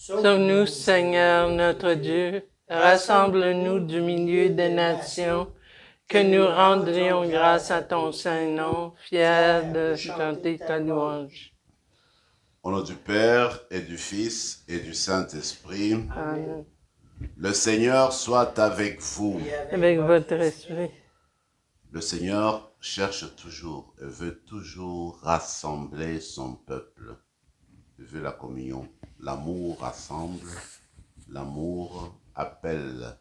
Sauve-nous, Seigneur notre Dieu, rassemble-nous du milieu des nations, que nous rendrions grâce à ton Saint-Nom, fiers de chanter ta louange. Au nom du Père et du Fils et du Saint-Esprit, Amen. le Seigneur soit avec vous. Avec votre esprit. Le Seigneur cherche toujours et veut toujours rassembler son peuple. Il veut la communion. L'amour rassemble, l'amour appelle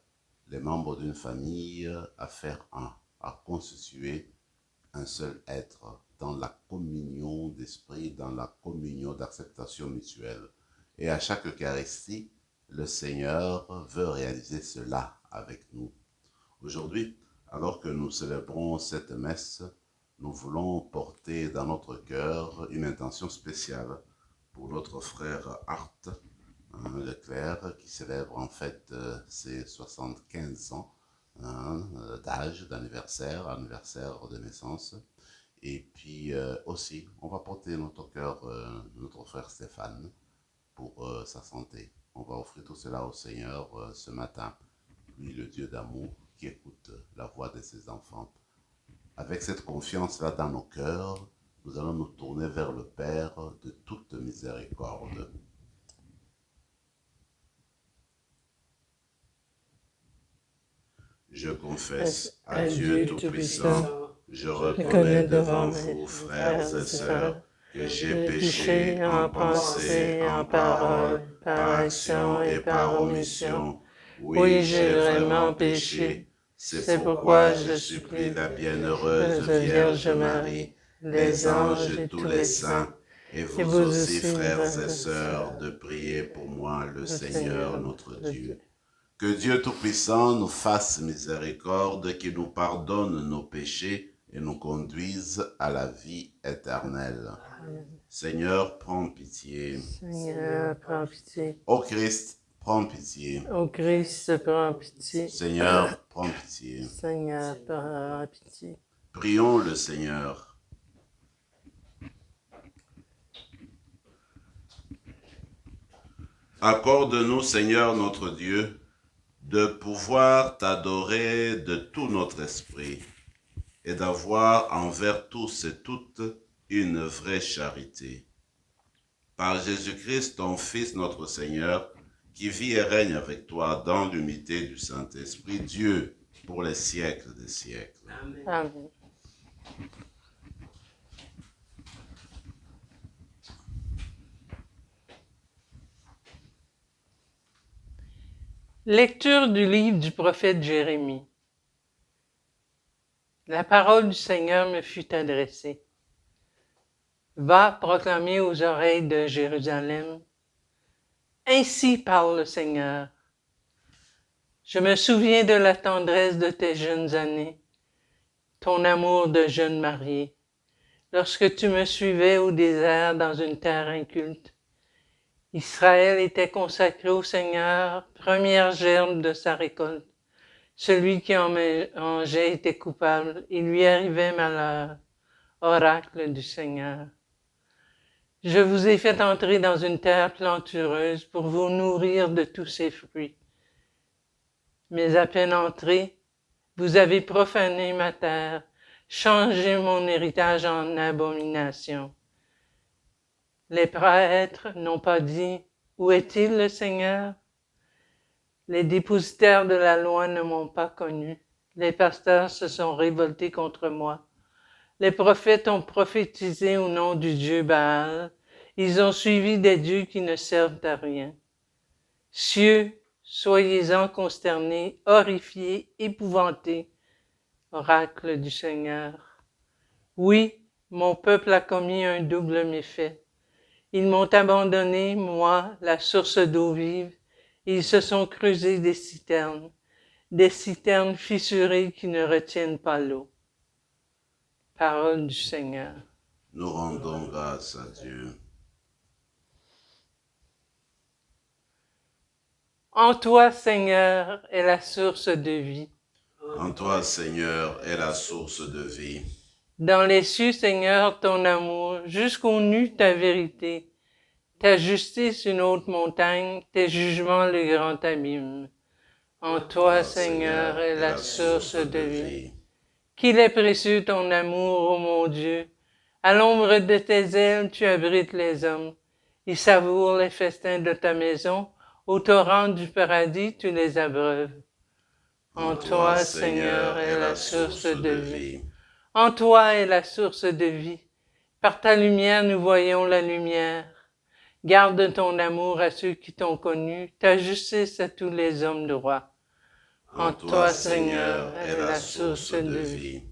les membres d'une famille à faire un, à constituer un seul être dans la communion d'esprit, dans la communion d'acceptation mutuelle. Et à chaque Eucharistie, le Seigneur veut réaliser cela avec nous. Aujourd'hui, alors que nous célébrons cette messe, nous voulons porter dans notre cœur une intention spéciale pour notre frère Art Leclerc, qui célèbre en fait ses 75 ans d'âge, d'anniversaire, anniversaire de naissance. Et puis aussi, on va porter notre cœur, notre frère Stéphane, pour sa santé. On va offrir tout cela au Seigneur ce matin, lui le Dieu d'amour qui écoute la voix de ses enfants. Avec cette confiance-là dans nos cœurs, nous allons nous tourner vers le Père de toute miséricorde. Je confesse à Dieu Tout-Puissant, je reconnais devant vous, frères et sœurs, que j'ai péché en pensée, en parole, par action et par omission. Oui, j'ai vraiment péché. C'est pourquoi je supplie la bienheureuse Vierge Marie, les anges et tous les saints, et vous aussi, frères et sœurs, de prier pour moi, le Seigneur notre Dieu. Que Dieu Tout-Puissant nous fasse miséricorde, qu'il nous pardonne nos péchés et nous conduise à la vie éternelle. Amen. Seigneur, prends pitié. Seigneur, prends pitié. Ô Christ, prends pitié. Ô Christ, prends pitié. Seigneur, prends pitié. Seigneur, prends pitié. Prions le Seigneur. Accorde-nous, Seigneur notre Dieu, de pouvoir t'adorer de tout notre esprit et d'avoir envers tous et toutes une vraie charité. Par Jésus-Christ, ton Fils, notre Seigneur, qui vit et règne avec toi dans l'unité du Saint-Esprit, Dieu, pour les siècles des siècles. Amen. Amen. Lecture du livre du prophète Jérémie. La parole du Seigneur me fut adressée. Va proclamer aux oreilles de Jérusalem. Ainsi parle le Seigneur. Je me souviens de la tendresse de tes jeunes années, ton amour de jeune mariée, lorsque tu me suivais au désert dans une terre inculte. Israël était consacré au Seigneur, première germe de sa récolte. Celui qui en mangeait était coupable, il lui arrivait malheur. Oracle du Seigneur. Je vous ai fait entrer dans une terre plantureuse pour vous nourrir de tous ses fruits. Mais à peine entré, vous avez profané ma terre, changé mon héritage en abomination. Les prêtres n'ont pas dit « Où est-il le Seigneur ?» Les dépositaires de la loi ne m'ont pas connu. Les pasteurs se sont révoltés contre moi. Les prophètes ont prophétisé au nom du Dieu Baal. Ils ont suivi des dieux qui ne servent à rien. Cieux, soyez-en consternés, horrifiés, épouvantés, oracle du Seigneur. Oui, mon peuple a commis un double méfait. Ils m'ont abandonné, moi, la source d'eau vive, et ils se sont creusés des citernes fissurées qui ne retiennent pas l'eau. Parole du Seigneur. Nous rendons grâce à Dieu. En toi, Seigneur, est la source de vie. En toi, Seigneur, est la source de vie. Dans les cieux, Seigneur, ton amour, jusqu'aux nues ta vérité. Ta justice une haute montagne, tes jugements le grand abîme. En toi, Seigneur, est la source de vie. Qu'il est précieux ton amour, ô mon Dieu. À l'ombre de tes ailes, tu abrites les hommes. Ils savourent les festins de ta maison. Au torrent du paradis, tu les abreuves. En toi, Seigneur, est la source de vie. En toi est la source de vie. Par ta lumière, nous voyons la lumière. Garde ton amour à ceux qui t'ont connu, ta justice à tous les hommes droits. En toi, Seigneur, est la source de vie.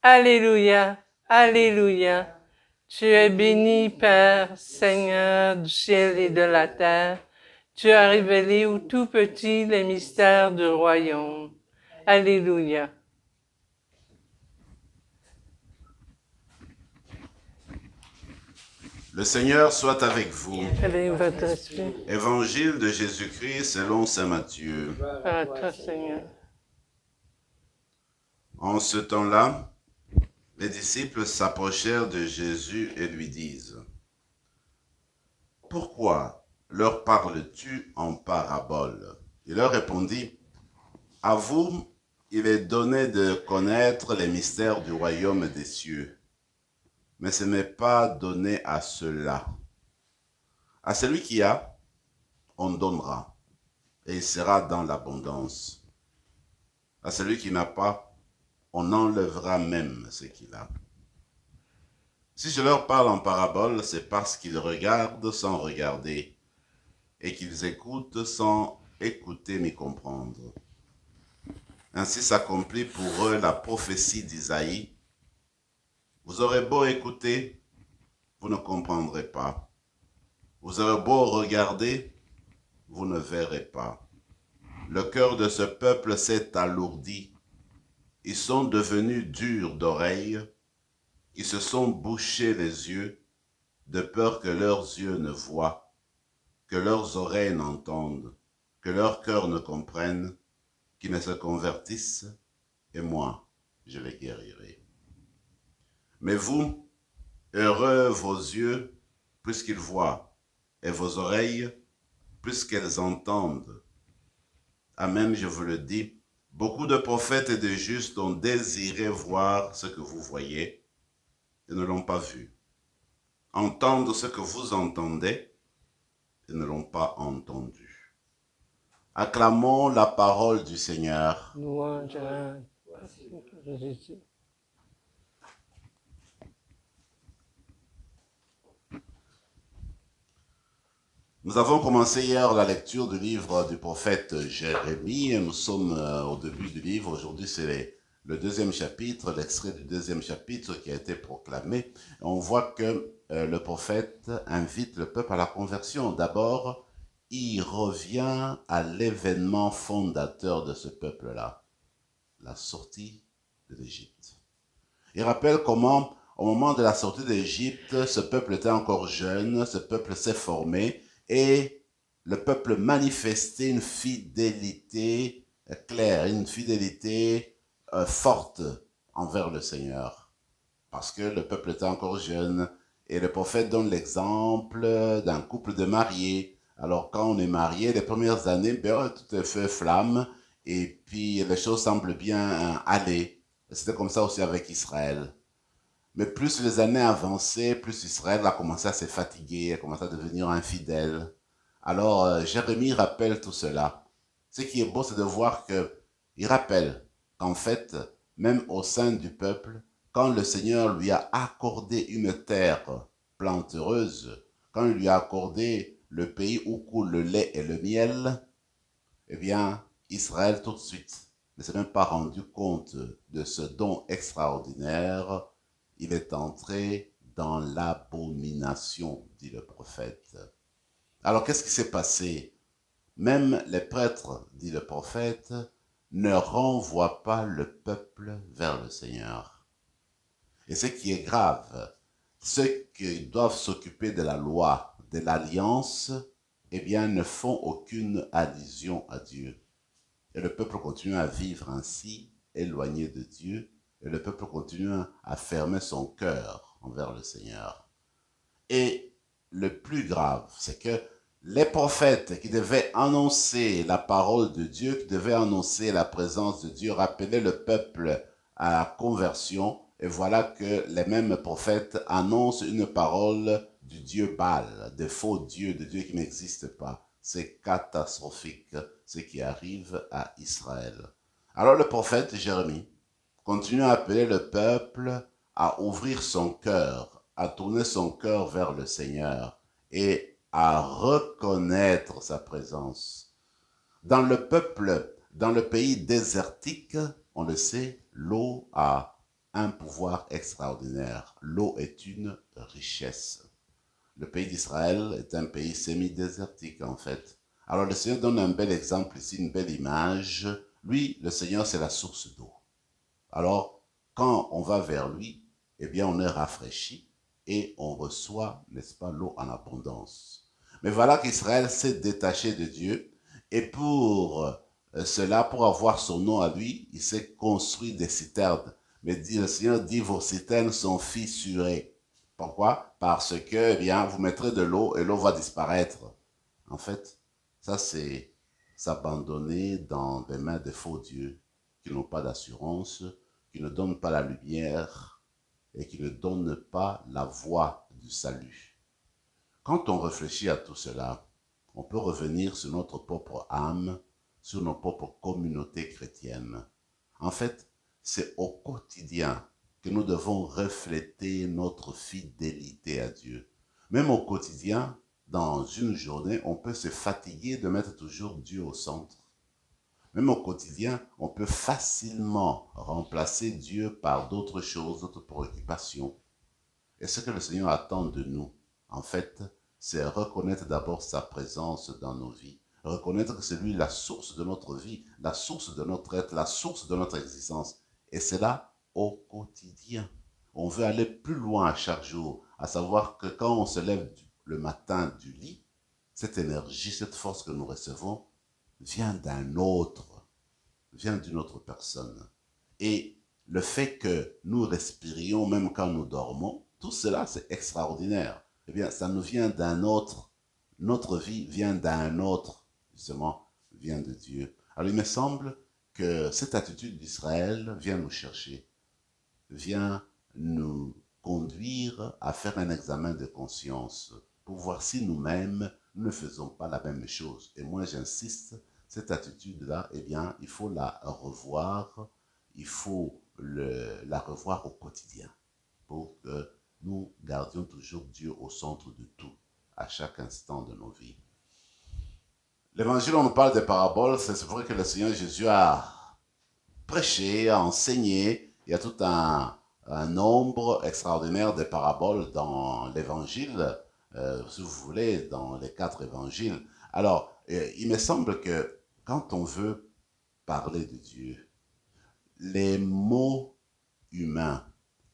Alléluia, Alléluia. Tu es béni, Père, Seigneur du ciel et de la terre. Tu as révélé aux tout petits les mystères du royaume. Alléluia. Le Seigneur soit avec vous. Avec votre esprit. Évangile de Jésus-Christ selon saint Matthieu. À toi, Seigneur. En ce temps-là, les disciples s'approchèrent de Jésus et lui disent: « Pourquoi leur parles-tu en parabole ?» Il leur répondit: « À vous, il est donné de connaître les mystères du royaume des cieux, mais ce n'est pas donné à ceux-là. À celui qui a, on donnera, et il sera dans l'abondance. À celui qui n'a pas, on enlèvera même ce qu'il a. Si je leur parle en parabole, c'est parce qu'ils regardent sans regarder, et qu'ils écoutent sans écouter ni comprendre. Ainsi s'accomplit pour eux la prophétie d'Isaïe. Vous aurez beau écouter, vous ne comprendrez pas. Vous aurez beau regarder, vous ne verrez pas. Le cœur de ce peuple s'est alourdi. Ils sont devenus durs d'oreille. Ils se sont bouchés les yeux, de peur que leurs yeux ne voient, que leurs oreilles n'entendent, que leur cœur ne comprenne, qu'ils ne se convertissent, et moi, je les guérirai. Mais vous, heureux vos yeux, puisqu'ils voient, et vos oreilles, puisqu'elles entendent. Amen, je vous le dis, beaucoup de prophètes et de justes ont désiré voir ce que vous voyez, et ne l'ont pas vu. Entendre ce que vous entendez, et ne l'ont pas entendu. Acclamons la parole du Seigneur. Louange à Jésus. Nous avons commencé hier la lecture du livre du prophète Jérémie et nous sommes au début du livre. Aujourd'hui, c'est le deuxième chapitre, l'extrait du deuxième chapitre qui a été proclamé. On voit que le prophète invite le peuple à la conversion. D'abord, il revient à l'événement fondateur de ce peuple-là, la sortie de l'Égypte. Il rappelle comment, au moment de la sortie d'Égypte, ce peuple était encore jeune, ce peuple s'est formé, et le peuple manifestait une fidélité claire, une fidélité forte envers le Seigneur. Parce que le peuple était encore jeune. Et le prophète donne l'exemple d'un couple de mariés. Alors quand on est marié, les premières années, tout est feu flamme. Et puis les choses semblent bien aller. C'était comme ça aussi avec Israël. Mais plus les années avançaient, plus Israël a commencé à se fatiguer, a commencé à devenir infidèle. Alors, Jérémie rappelle tout cela. Ce qui est beau, c'est de voir qu'il rappelle qu'en fait, même au sein du peuple, quand le Seigneur lui a accordé une terre plantureuse, quand il lui a accordé le pays où coule le lait et le miel, eh bien, Israël tout de suite ne s'est même pas rendu compte de ce don extraordinaire. Il est entré dans l'abomination, dit le prophète. Alors, qu'est-ce qui s'est passé? Même les prêtres, dit le prophète, ne renvoient pas le peuple vers le Seigneur. Et ce qui est grave, ceux qui doivent s'occuper de la loi, de l'alliance, eh bien, ne font aucune allusion à Dieu. Et le peuple continue à vivre ainsi, éloigné de Dieu, et le peuple continue à fermer son cœur envers le Seigneur. Et le plus grave, c'est que les prophètes qui devaient annoncer la parole de Dieu, qui devaient annoncer la présence de Dieu, rappeler le peuple à la conversion, et voilà que les mêmes prophètes annoncent une parole du Dieu Baal, de faux dieux, de Dieu qui n'existe pas. C'est catastrophique ce qui arrive à Israël. Alors le prophète Jérémie continue à appeler le peuple à ouvrir son cœur, à tourner son cœur vers le Seigneur et à reconnaître sa présence. Dans le peuple, dans le pays désertique, on le sait, l'eau a un pouvoir extraordinaire. L'eau est une richesse. Le pays d'Israël est un pays semi-désertique en fait. Alors le Seigneur donne un bel exemple ici, une belle image. Lui, le Seigneur, c'est la source d'eau. Alors, quand on va vers lui, eh bien, on est rafraîchi et on reçoit, n'est-ce pas, l'eau en abondance. Mais voilà qu'Israël s'est détaché de Dieu et pour cela, pour avoir son nom à lui, il s'est construit des citernes. Mais le Seigneur dit, vos citernes sont fissurées. Pourquoi? Parce que, eh bien, vous mettrez de l'eau et l'eau va disparaître. En fait, ça c'est s'abandonner dans les mains des faux dieux qui n'ont pas d'assurance, qui ne donnent pas la lumière et qui ne donnent pas la voie du salut. Quand on réfléchit à tout cela, on peut revenir sur notre propre âme, sur nos propres communautés chrétiennes. En fait, c'est au quotidien que nous devons refléter notre fidélité à Dieu. Même au quotidien, dans une journée, on peut se fatiguer de mettre toujours Dieu au centre. Même au quotidien, on peut facilement remplacer Dieu par d'autres choses, d'autres préoccupations. Et ce que le Seigneur attend de nous, en fait, c'est reconnaître d'abord sa présence dans nos vies. Reconnaître que c'est lui la source de notre vie, la source de notre être, la source de notre existence. Et c'est là au quotidien. On veut aller plus loin à chaque jour, à savoir que quand on se lève le matin du lit, cette énergie, cette force que nous recevons vient d'un autre, vient d'une autre personne. Et le fait que nous respirions même quand nous dormons, tout cela c'est extraordinaire. Eh bien, ça nous vient d'un autre. Notre vie vient d'un autre, justement, vient de Dieu. Alors il me semble que cette attitude d'Israël vient nous chercher, vient nous conduire à faire un examen de conscience pour voir si nous-mêmes nous ne faisons pas la même chose. Et moi j'insiste, cette attitude-là, eh bien, il faut la revoir, il faut la revoir au quotidien pour que nous gardions toujours Dieu au centre de tout, à chaque instant de nos vies. L'évangile, on nous parle des paraboles, c'est vrai que le Seigneur Jésus a prêché, a enseigné, il y a tout un nombre extraordinaire de paraboles dans l'évangile, si vous voulez, dans les 4 évangiles. Alors, il me semble que quand on veut parler de Dieu, les mots humains,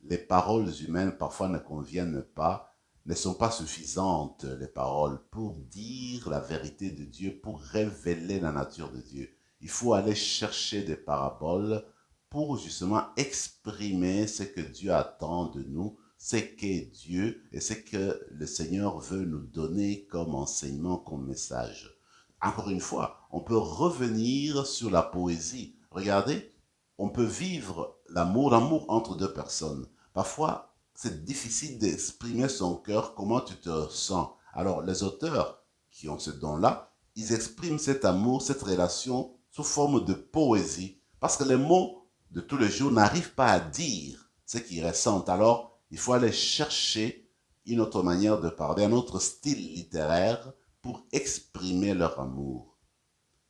les paroles humaines parfois ne conviennent pas, ne sont pas suffisantes, les paroles, pour dire la vérité de Dieu, pour révéler la nature de Dieu. Il faut aller chercher des paraboles pour justement exprimer ce que Dieu attend de nous, ce qu'est Dieu et ce que le Seigneur veut nous donner comme enseignement, comme message. Encore une fois, on peut revenir sur la poésie. Regardez, on peut vivre l'amour entre deux personnes. Parfois, c'est difficile d'exprimer son cœur, comment tu te sens. Alors, les auteurs qui ont ce don-là, ils expriment cet amour, cette relation sous forme de poésie. Parce que les mots de tous les jours n'arrivent pas à dire ce qu'ils ressentent. Alors, il faut aller chercher une autre manière de parler, un autre style littéraire pour exprimer leur amour.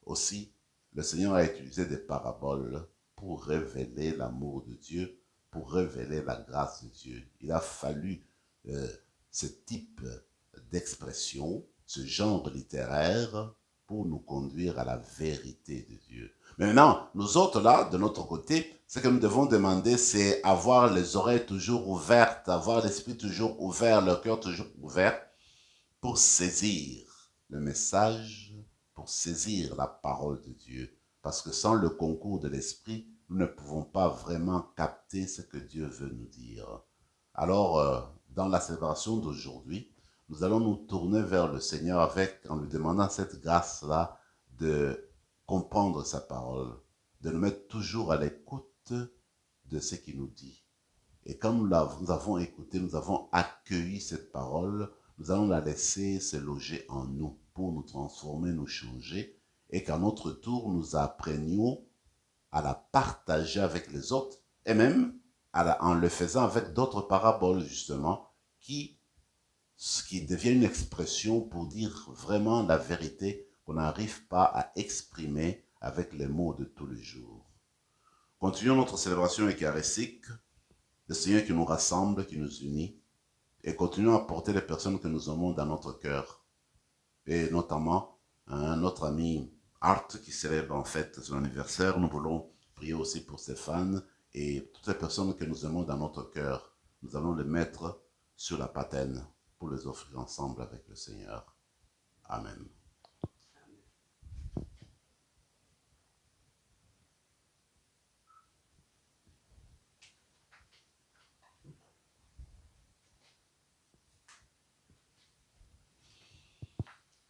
Aussi, le Seigneur a utilisé des paraboles pour révéler l'amour de Dieu, pour révéler la grâce de Dieu. Il a fallu ce type d'expression, ce genre littéraire, pour nous conduire à la vérité de Dieu. Mais maintenant, nous autres là, de notre côté, ce que nous devons demander, c'est avoir les oreilles toujours ouvertes, avoir l'esprit toujours ouvert, le cœur toujours ouvert, pour saisir le message, pour saisir la parole de Dieu. Parce que sans le concours de l'esprit, nous ne pouvons pas vraiment capter ce que Dieu veut nous dire. Alors, dans la célébration d'aujourd'hui, nous allons nous tourner vers le Seigneur en lui demandant cette grâce-là de comprendre sa parole, de nous mettre toujours à l'écoute de ce qu'il nous dit. Et quand nous avons écouté, nous avons accueilli cette parole, nous allons la laisser se loger en nous pour nous transformer, nous changer, et qu'à notre tour, nous apprenions à la partager avec les autres, et même en le faisant avec d'autres paraboles, justement, qui devient une expression pour dire vraiment la vérité qu'on n'arrive pas à exprimer avec les mots de tous les jours. Continuons notre célébration eucharistique, le Seigneur qui nous rassemble, qui nous unit, et continuons à porter les personnes que nous aimons dans notre cœur, et notamment notre ami Art qui célèbre en fait son anniversaire. Nous voulons prier aussi pour Stéphane et toutes les personnes que nous aimons dans notre cœur. Nous allons les mettre sur la patène pour les offrir ensemble avec le Seigneur. Amen.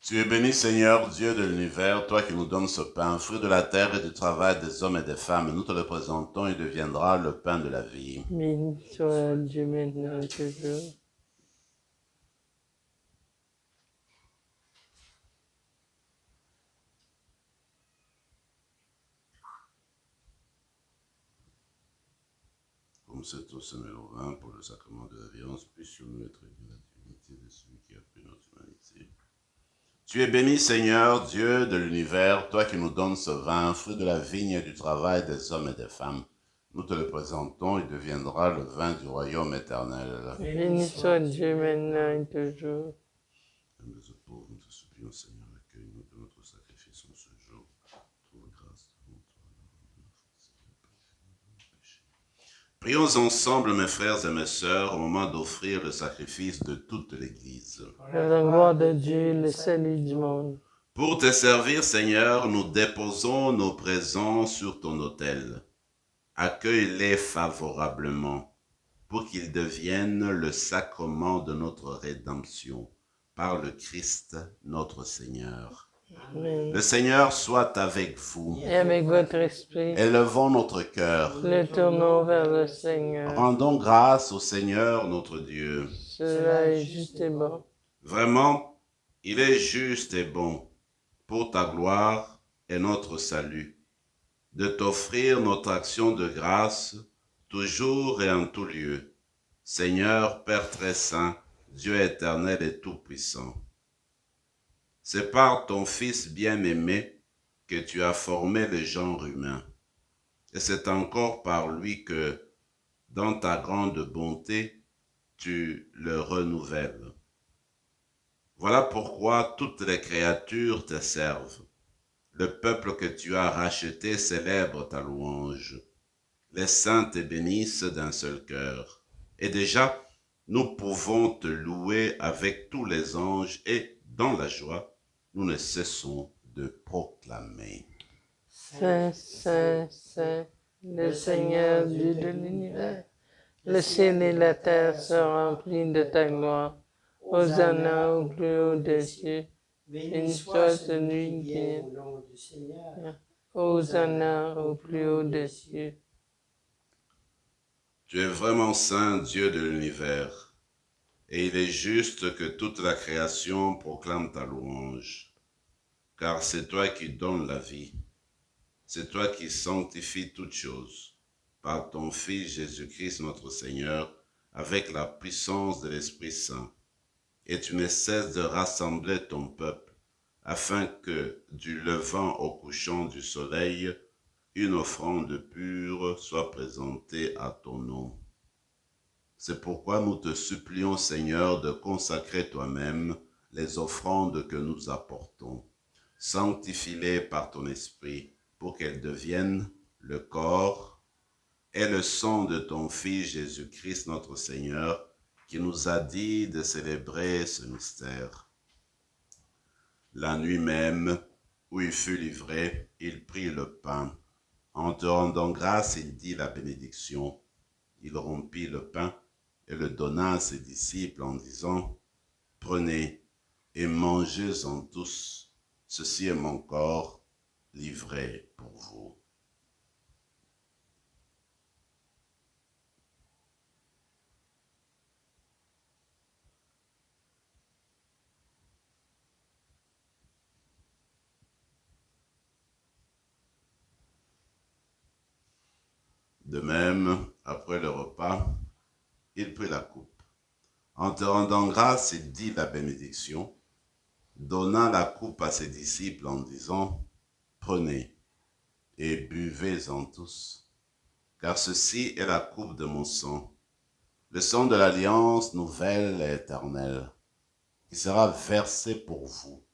Tu es béni, Seigneur, Dieu de l'univers, toi qui nous donnes ce pain, fruit de la terre et du travail des hommes et des femmes. Nous te le présentons, il deviendra le pain de la vie. Béni soit Dieu maintenant et toujours. Comme c'est au semé au vin pour le sacrement de la violence, puissions-nous être unis à la divinité de celui qui a pris notre humanité. Tu es béni, Seigneur, Dieu de l'univers, toi qui nous donnes ce vin, fruit de la vigne et du travail des hommes et des femmes. Nous te le présentons, il deviendra le vin du royaume éternel. Béni soit Dieu maintenant et toujours. Comme les pauvres, nous te supplions, Seigneur, accueille-nous de notre sacrifice en ce jour. Trouve grâce devant toi. Prions ensemble, mes frères et mes sœurs, au moment d'offrir le sacrifice de toute l'Église. Pour la gloire de Dieu, le salut du monde. Pour te servir, Seigneur, nous déposons nos présents sur ton autel. Accueille-les favorablement pour qu'ils deviennent le sacrement de notre rédemption par le Christ notre Seigneur. Amen. Le Seigneur soit avec vous. Et avec votre esprit, Élevons notre cœur. le tournons vers le Seigneur. Rendons grâce au Seigneur notre Dieu. Cela est juste et bon. Vraiment, il est juste et bon pour ta gloire et notre salut, de t'offrir notre action de grâce, toujours et en tout lieu. Seigneur, Père très saint, Dieu éternel et tout-puissant. C'est par ton Fils bien-aimé que tu as formé le genre humain. Et c'est encore par lui que, dans ta grande bonté, tu le renouvelles. Voilà pourquoi toutes les créatures te servent. Le peuple que tu as racheté célèbre ta louange. Les saints te bénissent d'un seul cœur. Et déjà, nous pouvons te louer avec tous les anges et, dans la joie, nous ne cessons de proclamer. Saint, Saint, Saint, le Seigneur Dieu de l'univers. Le ciel et la terre sont remplis de ta gloire. Hosanna au plus haut des cieux. Béni soit celui qui est au nom du Seigneur. Hosanna au plus haut des cieux. Tu es vraiment saint, Dieu de l'univers, et il est juste que toute la création proclame ta louange, car c'est toi qui donnes la vie, c'est toi qui sanctifies toutes choses, par ton Fils Jésus-Christ notre Seigneur, avec la puissance de l'Esprit Saint, et tu ne cesses de rassembler ton peuple, afin que, du levant au couchant du soleil, une offrande pure soit présentée à ton nom. C'est pourquoi nous te supplions, Seigneur, de consacrer toi-même les offrandes que nous apportons. Sanctifie-les par ton esprit pour qu'elles deviennent le corps et le sang de ton Fils Jésus-Christ notre Seigneur, qui nous a dit de célébrer ce mystère. La nuit même, où il fut livré, il prit le pain. En te rendant grâce, il dit la bénédiction. Il rompit le pain et le donna à ses disciples en disant, « Prenez et mangez-en tous, ceci est mon corps livré pour vous. » De même, après le repas, il prit la coupe. En te rendant grâce, il dit la bénédiction, donna la coupe à ses disciples en disant, « Prenez et buvez-en tous, car ceci est la coupe de mon sang, le sang de l'alliance nouvelle et éternelle, qui sera versé pour vous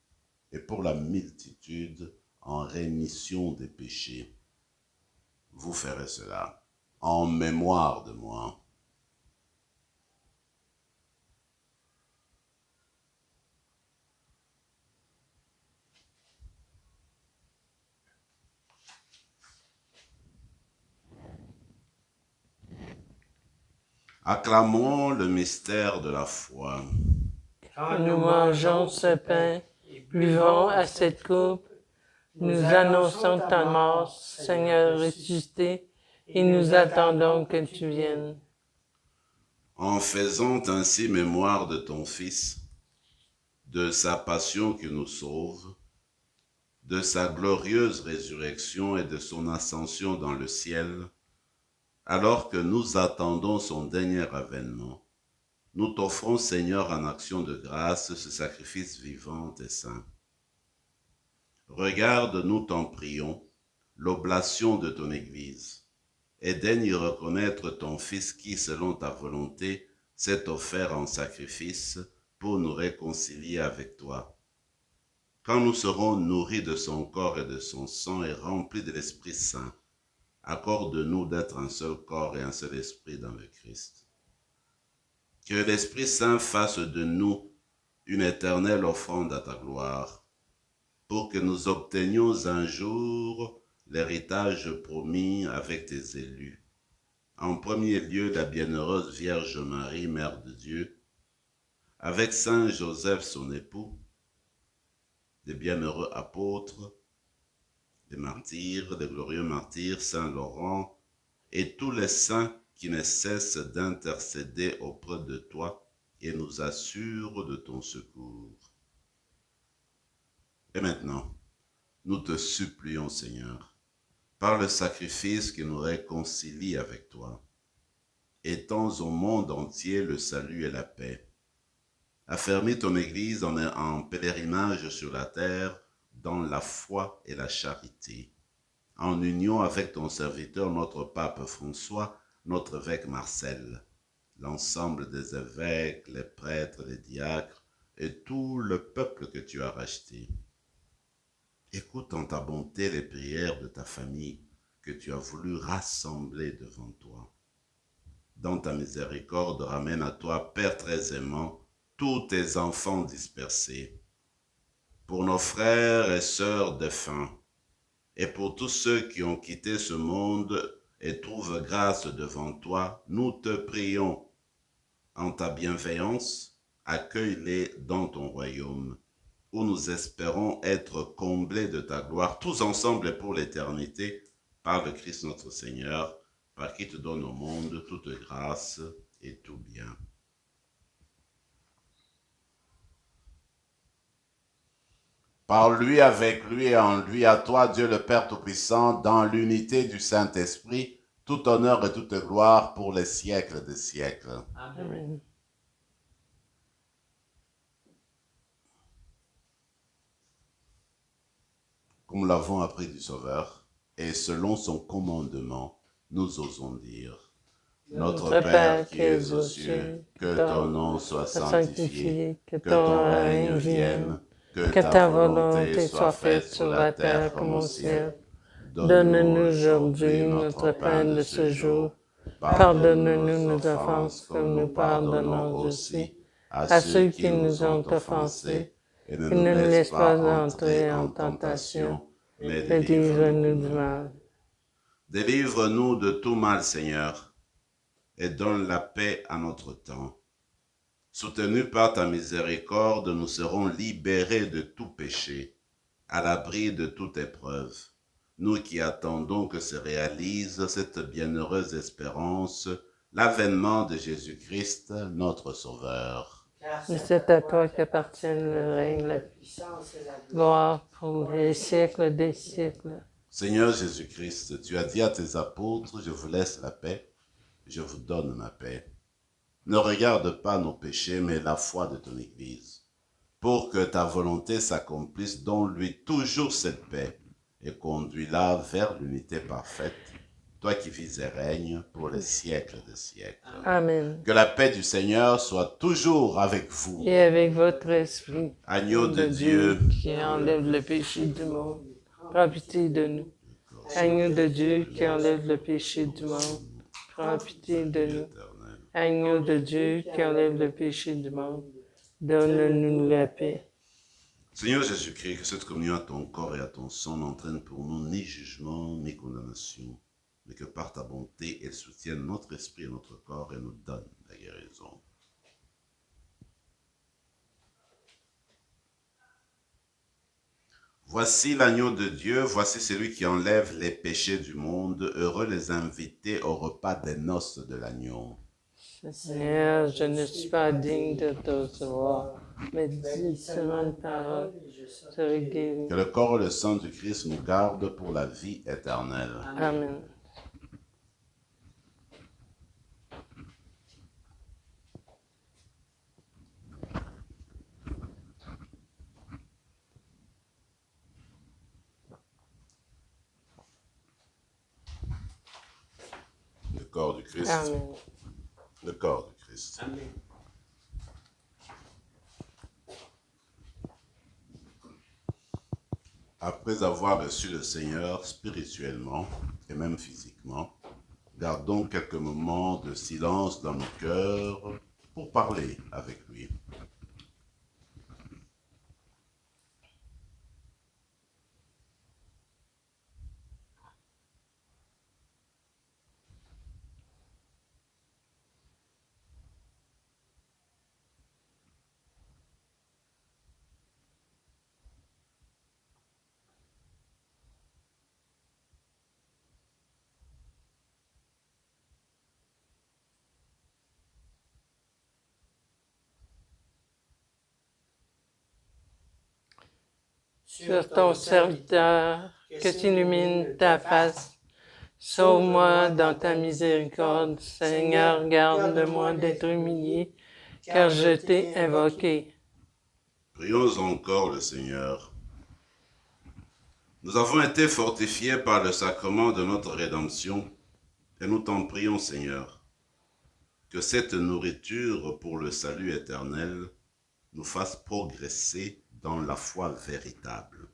et pour la multitude en rémission des péchés. Vous ferez cela en mémoire de moi. » Acclamons le mystère de la foi. Quand nous mangeons ce pain, buvons à cette coupe, nous annonçons ta mort, Seigneur ressuscité, et nous attendons que tu viennes. En faisant ainsi mémoire de ton Fils, de sa passion qui nous sauve, de sa glorieuse résurrection et de son ascension dans le ciel, alors que nous attendons son dernier avènement, nous t'offrons, Seigneur, en action de grâce, ce sacrifice vivant et saint. Regarde, nous t'en prions, l'oblation de ton Église, et daigne y reconnaître ton Fils qui, selon ta volonté, s'est offert en sacrifice pour nous réconcilier avec toi. Quand nous serons nourris de son corps et de son sang et remplis de l'Esprit Saint, accorde-nous d'être un seul corps et un seul esprit dans le Christ. Que l'Esprit Saint fasse de nous une éternelle offrande à ta gloire, pour que nous obtenions un jour l'héritage promis avec tes élus. En premier lieu, la bienheureuse Vierge Marie, Mère de Dieu, avec Saint Joseph son époux, des bienheureux apôtres, des martyrs, des glorieux martyrs, Saint Laurent, et tous les saints qui ne cessent d'intercéder auprès de toi et nous assurent de ton secours. Et maintenant, nous te supplions, Seigneur, par le sacrifice qui nous réconcilie avec toi, étends au monde entier le salut et la paix. Affermis ton Église en pèlerinage sur la terre, dans la foi et la charité, en union avec ton serviteur, notre pape François, notre évêque Marcel, l'ensemble des évêques, les prêtres, les diacres et tout le peuple que tu as racheté. Écoute en ta bonté les prières de ta famille que tu as voulu rassembler devant toi. Dans ta miséricorde, ramène à toi, Père très aimant, tous tes enfants dispersés. Pour nos frères et sœurs défunts, et pour tous ceux qui ont quitté ce monde et trouvent grâce devant toi, nous te prions, en ta bienveillance, accueille-les dans ton royaume, où nous espérons être comblés de ta gloire, tous ensemble et pour l'éternité, par le Christ notre Seigneur, par qui te donne au monde toute grâce et tout bien. Par lui, avec lui et en lui, à toi, Dieu le Père Tout-Puissant, dans l'unité du Saint-Esprit, tout honneur et toute gloire pour les siècles des siècles. Amen. Comme l'avons appris du Sauveur, et selon son commandement, nous osons dire, Notre Père qui es aux cieux, que ton nom soit sanctifié, que ton règne vienne, que ta volonté soit faite sur la terre comme au ciel. Donne-nous aujourd'hui notre pain de ce jour. Pardonne-nous nos offenses comme nous pardonnons aussi à ceux qui nous ont offensés. Et ne nous laisse pas entrer en tentation, mais délivre-nous du mal. Délivre-nous de tout mal, Seigneur, et donne la paix à notre temps. Soutenus par ta miséricorde, nous serons libérés de tout péché, à l'abri de toute épreuve. Nous qui attendons que se réalise cette bienheureuse espérance, l'avènement de Jésus-Christ, notre Sauveur. Et c'est à toi qu'appartiennent le règne, la puissance et la gloire pour les siècles des siècles. Seigneur Jésus-Christ, tu as dit à tes apôtres, je vous laisse la paix, je vous donne ma paix. Ne regarde pas nos péchés, mais la foi de ton Église, pour que ta volonté s'accomplisse, donne-lui toujours cette paix, et conduis-la vers l'unité parfaite, toi qui vis et règnes pour les siècles des siècles. Amen. Que la paix du Seigneur soit toujours avec vous. Et avec votre esprit, Agneau de Dieu, qui enlève le péché du monde, prends pitié de nous. Agneau de Dieu qui enlève le péché du monde, prends pitié de nous. Agneau de Dieu qui enlève le péché du monde, donne-nous la paix. Seigneur Jésus-Christ, que cette communion à ton corps et à ton sang n'entraîne pour nous ni jugement ni condamnation, mais que par ta bonté, elle soutienne notre esprit et notre corps et nous donne la guérison. Voici l'agneau de Dieu, voici celui qui enlève les péchés du monde. Heureux les invités au repas des noces de l'agneau. Seigneur, je ne suis pas digne de te recevoir, mais dis seulement une parole, je serai guéri. Que le corps et le sang du Christ nous gardent pour la vie éternelle. Amen. Le corps du Christ. Amen. Le corps du Christ. Amen. Après avoir reçu le Seigneur spirituellement et même physiquement, gardons quelques moments de silence dans nos cœurs pour parler avec lui. Sur ton serviteur, que tu illumines ta face. Sauve-moi dans ta miséricorde, Seigneur, garde-moi d'être humilié, car je t'ai invoqué. Prions encore le Seigneur. Nous avons été fortifiés par le sacrement de notre rédemption, et nous t'en prions, Seigneur, que cette nourriture pour le salut éternel nous fasse progresser dans la foi véritable.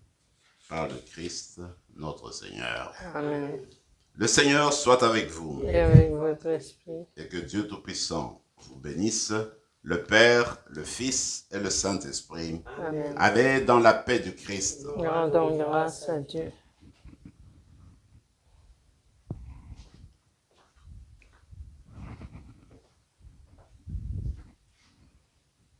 Par le Christ, notre Seigneur. Amen. Le Seigneur soit avec vous. Et avec votre esprit. Et que Dieu Tout-Puissant vous bénisse, le Père, le Fils et le Saint-Esprit. Amen. Allez dans la paix du Christ. Rendons grâce à Dieu.